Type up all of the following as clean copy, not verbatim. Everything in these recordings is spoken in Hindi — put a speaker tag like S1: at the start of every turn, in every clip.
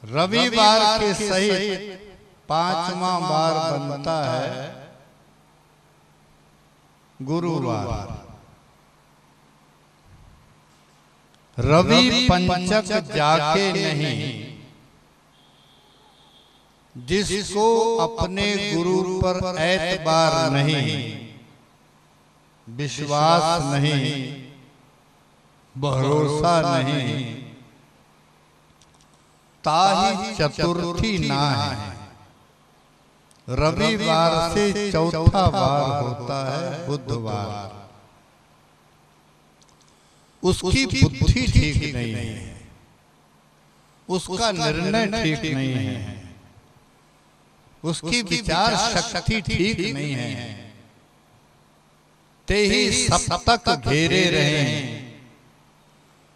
S1: रविवार के सहित 5वां बार बनता है गुरुवार। रवि पंचक जाके नहीं, जिसको अपने गुरु पर एतबार नहीं, विश्वास नहीं, भरोसा नहीं, ताही चतुर्थी ना है। रविवार से चौथा बार होता है बुधवार। उसकी बुद्धि ठीक नहीं है, उसका निर्णय ठीक नहीं है, उसकी विचार शक्ति ठीक नहीं है। ते ही सप्तक घेरे रहे हैं।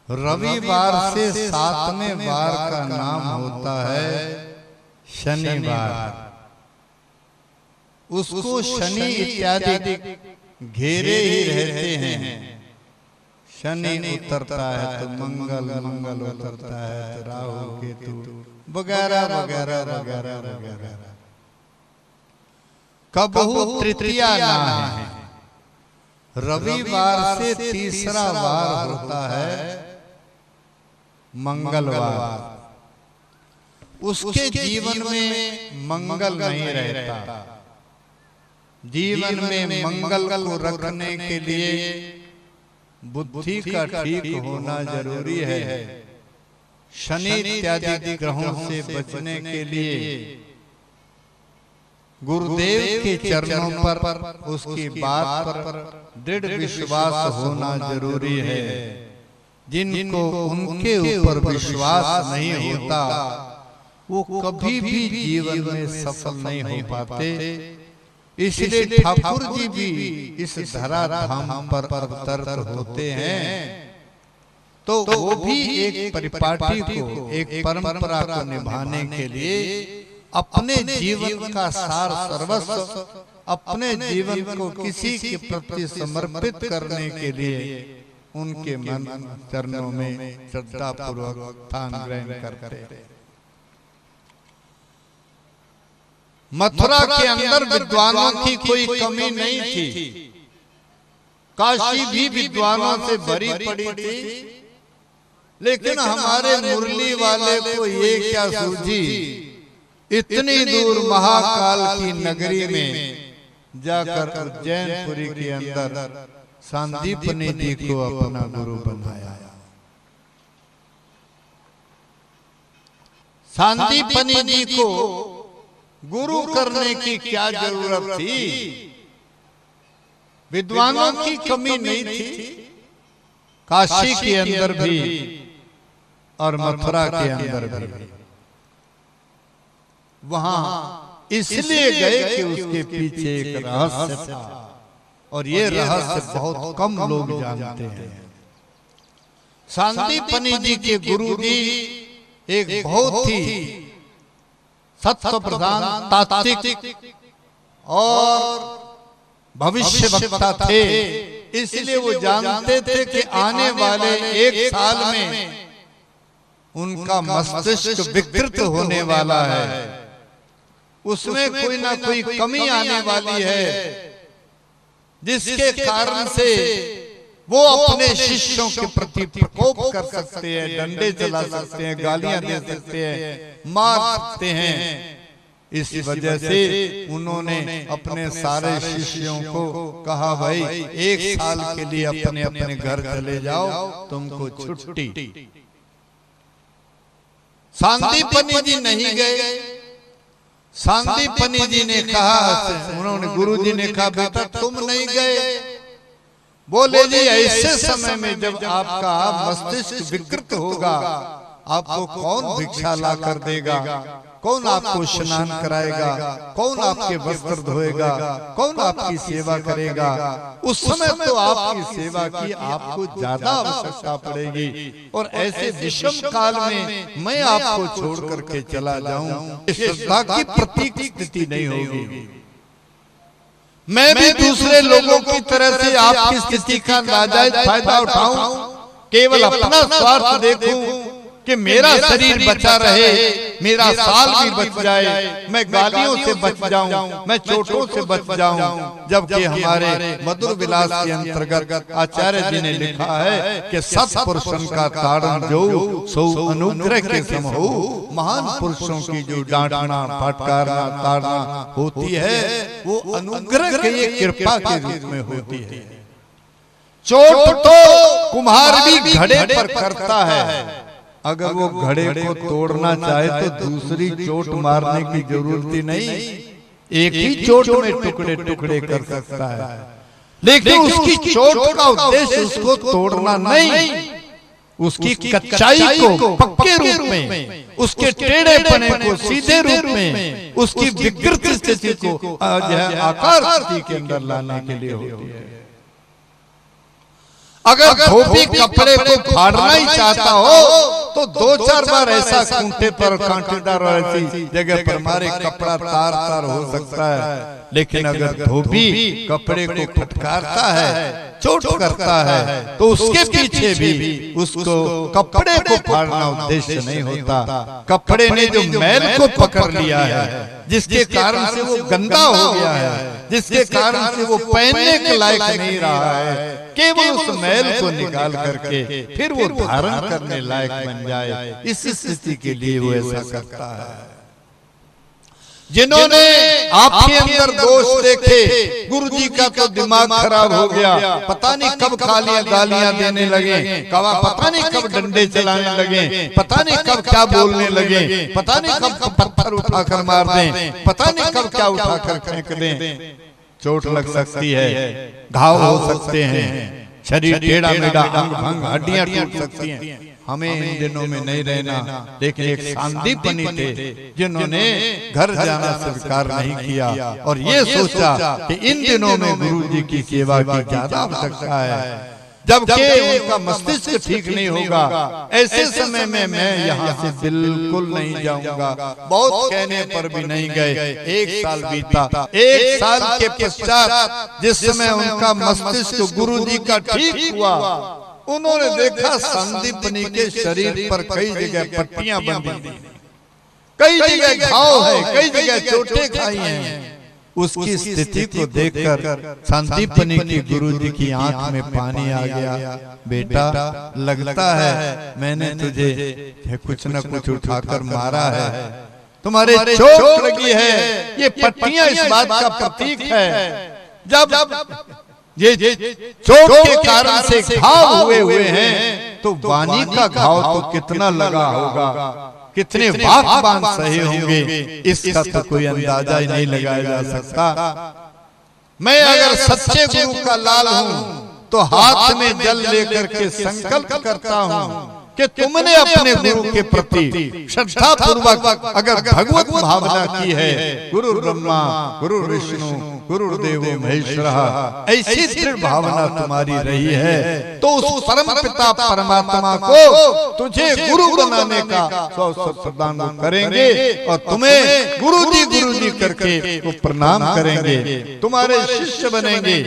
S1: रविवार से 7वें बार का नाम होता है शनिवार। उसको शनि इत्यादि घेरे ही रहते हैं। शनि उतरता है तो मंगल, मंगल उतरता है तो राहु केतु वगैरह वगैरह वगैरह वगैरह। कबहू तृतीया ना है। रविवार से तीसरा बार होता है मंगलवार। उसके जीवन में मंगल नहीं रहता। जीवन में मंगल को रखने के लिए बुद्धि का ठीक होना जरूरी है। शनि इत्यादि ग्रहों से बचने के लिए गुरुदेव के चरणों पर, उसकी बात पर दृढ़ विश्वास होना जरूरी है। जिनको उनके ऊपर विश्वास नहीं होता, वो कभी भी जीवन में सफल नहीं हो पाते। इसलिए ठाकुर जी भी इस धरा धाम पर अवतरित होते हैं, तो वो भी एक परिपाटी को, एक परंपरा को निभाने के लिए अपने जीवन का सार सर्वस्व, अपने जीवन को किसी के प्रति समर्पित करने के लिए उनके मन चरणों में श्रद्धा पूर्वक स्थान ग्रहण करते। मथुरा के अंदर विद्वानों की कोई कमी नहीं थी। काशी भी विद्वानों से भरी पड़ी थी। लेकिन हमारे मुरली वाले को ये क्या सूझी, इतनी दूर महाकाल की नगरी में जाकर उज्जैनपुरी के अंदर सांदीपनी जी को अपना गुरु बनाया। सांदीपनी जी को गुरु करने की क्या जरूरत थी? विद्वानों की कमी नहीं थी। काशी के अंदर भी और मथुरा के अंदर भी। वहां इसलिए गए कि उसके पीछे एक रहस्य था, और ये रहस्य बहुत कम लोग जानते हैं। सांदीपनी जी के गुरु जी एक बहुत ही सत्व प्रधान, तात्विक और भविष्य वक्ता थे। इसलिए वो जानते थे कि आने वाले 1 साल में उनका मस्तिष्क विकृत होने वाला है, उसमें कोई ना कोई कमी आने वाली है, जिसके कारण से वो अपने शिष्यों के प्रति प्रकोप कर सकते हैं, डंडे चला सकते हैं, गालियां दे सकते हैं, मार सकते हैं। इस वजह से उन्होंने अपने सारे शिष्यों को कहा, भाई 1 साल के लिए अपने अपने घर चले जाओ, तुमको छुट्टी। सांदीपनी जी नहीं गए। सांदीपनी जी ने कहा, उन्होंने गुरु जी ने कहा, बेटा तुम नहीं गए। बोले जी ऐसे समय में जब आपका मस्तिष्क विकृत होगा, आपको कौन भिक्षा ला कर देगा, कौन आपको स्नान कराएगा, कौन आपके वस्त्र धोएगा, कौन आपकी सेवा करेगा? उस समय तो आपकी सेवा की आपको ज्यादा आवश्यकता पड़ेगी, और ऐसे विषम काल में मैं आपको छोड़ करके चला जाऊं, श्रद्धा की प्रतीक स्थिति नहीं होगी। मैं भी दूसरे लोगों की तरह से आपकी स्थिति का नाजायज फायदा उठाऊं, केवल अपना स्वार्थ देखूं कि मेरा शरीर बचा रहे, मेरा साल भी बच जाए, मैं गालियों से बच जाऊं, मैं चोटों से बच जाऊं। जबकि हमारे मधुर विलास के अंतर्गत आचार्य जी ने लिखा है कि सत्पुरुषों का ताड़न जो सो अनुग्रह के सम हो। महान पुरुषों की जो डांटना, फटकारना, ताड़ना होती है वो अनुग्रह के कृपा के रूप में होती है। चोट तो कुम्हार भी घड़े पर करता है, अगर वो घड़े को तोड़ना चाहे तो दूसरी चोट मारने की जरूरत ही नहीं, एक ही चोट में टुकड़े टुकड़े कर सकता है। लेकिन उसकी चोट का उद्देश्य उसको तोड़ना नहीं, उसकी कच्चाई को पक्के रूप में, उसके टेढ़ेपने को सीधे रूप में, उसकी विकृत स्थिति को आकार स्थिति के अंदर लाने के लिए होती है। अगर धोबी कपड़े को फाड़ना ही चाहता हो तो दो चार बार ऐसा खूंटे पर कांटेदार ऐसी जगह पर मारे, कपड़ा तार तार हो सकता है। लेकिन अगर धोबी कपड़े को फटकारता है, चोट करता है, तो उसके पीछे भी उसको कपड़े को फाड़ना उद्देश्य नहीं होता। कपड़े ने जो मैल को पकड़ लिया है, जिसके कारण से वो गंदा हो गया है, जिसके कारण से वो पहनने के लायक नहीं रहा है, केवल उस मैल को निकाल करके फिर वो धारण करने लायक बन जाए, इस स्थिति के लिए वो ऐसा करता है। जिन्होंने आपके अंदर दोष देखे, गुरुजी का तो दिमाग खराब हो गया, पता नहीं कब गालियां देने लगे, पता नहीं कब डंडे चलाने लगे, पता नहीं कब क्या बोलने लगे, पता नहीं कब पत्थर उठाकर मार दें, पता नहीं कब क्या उठाकर फेंक दें। चोट लग सकती है, घाव हो सकते हैं, शरीर टेढ़ा मेढ़ा, अंग भंग, हड्डियां टूट सकती हैं। हमें इन दिनों में नहीं रहना, लेकिन एक सांदीप बनी थे जिन्होंने घर जाना स्वीकार नहीं किया और ये सोचा कि इन दिनों में गुरु जी की सेवा की ज्यादा आवश्यकता है, जबकि उनका मस्तिष्क ठीक नहीं होगा। ऐसे समय में मैं यहाँ से बिल्कुल नहीं जाऊंगा। बहुत कहने पर भी नहीं गए। एक साल बीता, एक साल के पश्चात जिस समय उनका मस्तिष्क गुरु जी का ठीक हुआ, उन्होंने देखा संदीपनी के शरीर पर कई जगह पट्टियां बंधी, कई जगह घाव है, कई जगह चोटें खाई हैं। उसकी स्थिति को देखकर संदीपनी की गुरुजी की आंख में पानी आ गया। बेटा, लगता है मैंने तुझे कुछ न कुछ उठाकर मारा है, तुम्हारे चोट लगी है। ये पट्टियां इस बात का प्रतीक है, जब ये चोट के कारण से घाव हुए हैं तो वाणी का घाव तो कितना लगा होगा, कितने वाकबान सहे होंगे, इसका तो कोई अंदाजा ही नहीं लगाया जा सकता। मैं अगर सच्चे गुरु का लाल हूं तो हाथ में जल लेकर के संकल्प करता हूं कि तुमने अपने गुरु के प्रति श्रद्धा पूर्वक अगर भगवत भावना की है, गुरु ब्रह्मा गुरु विष्णु गुरुदेव महेश्वरः, ऐसी दृढ़ भावना तुम्हारी रही है, तो उस परम पिता परमात्मा को तुझे गुरु बनाने का अवसर प्रदान करेंगे और तुम्हें गुरु जी करके वो प्रणाम करेंगे, तुम्हारे शिष्य बनेंगे।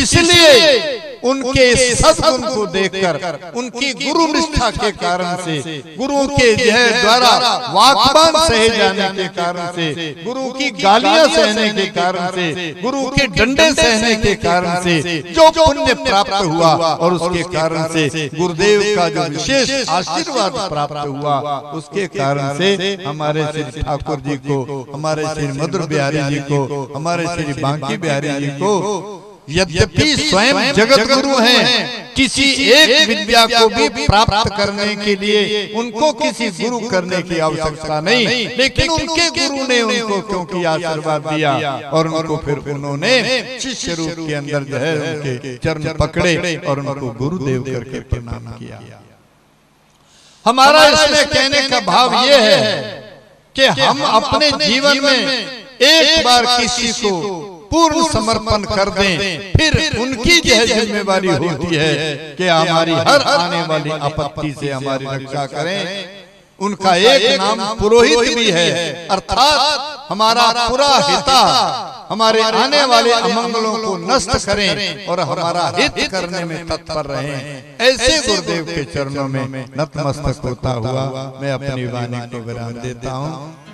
S1: इसलिए उनके सद्गुण को देखकर, उनकी गुरु निष्ठा के कारण से, गुरु के द्वारा वाकबान सहे जाने के कारण से, गुरु की गालियां सहने के कारण से, गुरु के डंडे सहने के कारण से जो पुण्य प्राप्त हुआ और उसके कारण से गुरुदेव का जो विशेष आशीर्वाद प्राप्त हुआ, उसके कारण से हमारे श्री ठाकुर जी को, हमारे श्री मधुर बिहारी जी को, हमारे श्री बांकी बिहारी जी को, यद्यपि स्वयं जगत गुरु हैं, किसी एक विद्या को भी प्राप्त करने के लिए उनको किसी गुरु करने की आवश्यकता नहीं, लेकिन उनके गुरु ने उनको क्योंकि आशीर्वाद दिया और उनको फिर उन्होंने शिष्य रूप के अंदर जो है उनके चरण पकड़े और उनको गुरुदेव करके प्रणाम किया। हमारा इसमें कहने का भाव ये है कि हम अपने जीवन में एक बार किसी को पूर्ण समर्पण कर दें, फिर उनकी यह जिम्मेवारी होती है कि हमारी हर आने वाली आपत्ति से हमारी रक्षा करें। उनका एक नाम पुरोहित भी है, अर्थात हमारा पूरा हिता हमारे आने वाले अमंगलों को नष्ट करें और हमारा हित करने में तत्पर रहें। ऐसे गुरुदेव के चरणों में नतमस्तक होता हुआ मैं अपनी वाणी को विराम देता हूँ।